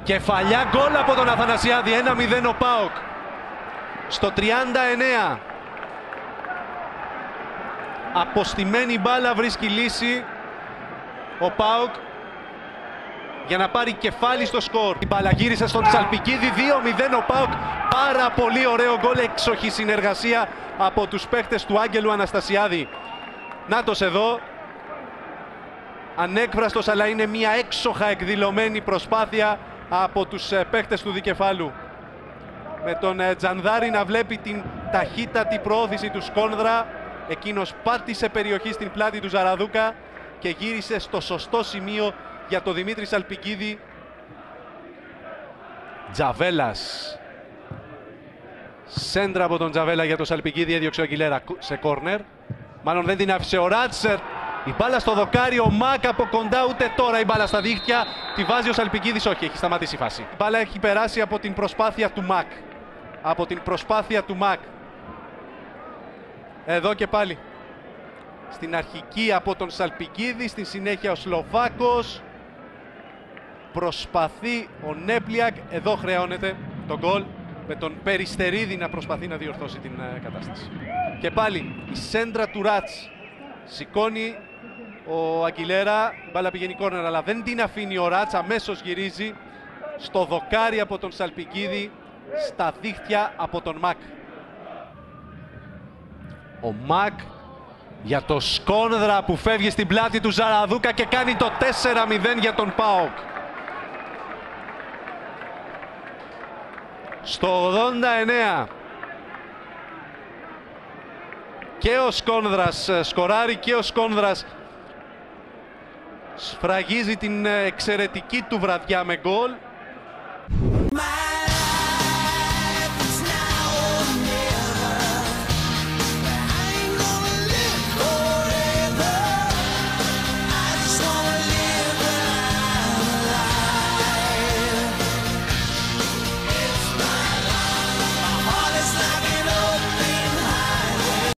Κεφαλιά γκολ από τον Αθανασιάδη, 1-0 ο ΠΑΟΚ. Στο 39. Αποστημένη μπάλα βρίσκει λύση ο ΠΑΟΚ για να πάρει κεφάλι στο σκορ. Η μπάλα γύρισε στον Τσαλπικίδη, 2-0 ο ΠΑΟΚ. Πάρα πολύ ωραίο γκολ, έξοχη συνεργασία από τους παίχτες του Άγγελου Αναστασιάδη. Νάτος εδώ, ανέκφραστος, αλλά είναι μια έξοχα εκδηλωμένη προσπάθεια από τους παίχτες του δικεφάλου. Με τον Τζανδάρη να βλέπει την ταχύτατη προώθηση του Σκόνδρα. Εκείνος πάτησε περιοχή στην πλάτη του Ζαραδούκα και γύρισε στο σωστό σημείο για τον Δημήτρη Σαλπικίδη. Τζαβέλας. Σέντρα από τον Τζαβέλα για τον Σαλπικίδη, έδιωξε ο Αγγιλέρα σε κόρνερ. Μάλλον δεν την άφησε ο Ράτσερ. Η μπάλα στο δοκάρι, ο Μακ από κοντά, ούτε τώρα η μπάλα στα δίχτυα. Τη βάζει ο Σαλπικίδης, όχι, έχει σταματήσει η φάση. Η μπάλα έχει περάσει από την προσπάθεια του Μακ. Από την προσπάθεια του Μακ. Εδώ και πάλι. Στην αρχική από τον Σαλπικίδη, στη συνέχεια ο Σλοβάκος. Προσπαθεί ο Νέπλιακ, εδώ χρεώνεται τον γκολ. Με τον Περιστερίδη να προσπαθεί να διορθώσει την κατάσταση. Και πάλι η σέντρα του Ράτς. Σηκώνει ο Αγγιλέρα, η μπάλα πηγαίνει κόρνερ, αλλά δεν την αφήνει ο Ράτς, αμέσως γυρίζει στο δοκάρι από τον Σαλπικίδη, στα δίχτυα από τον Μακ. Ο Μακ για το Σκόνδρα που φεύγει στην πλάτη του Ζαραδούκα και κάνει το 4-0 για τον ΠΑΟΚ. Στο 89 και ο Σκόνδρας σκοράρει και ο Σκόνδρας σφραγίζει την εξαιρετική του βραδιά με γκολ.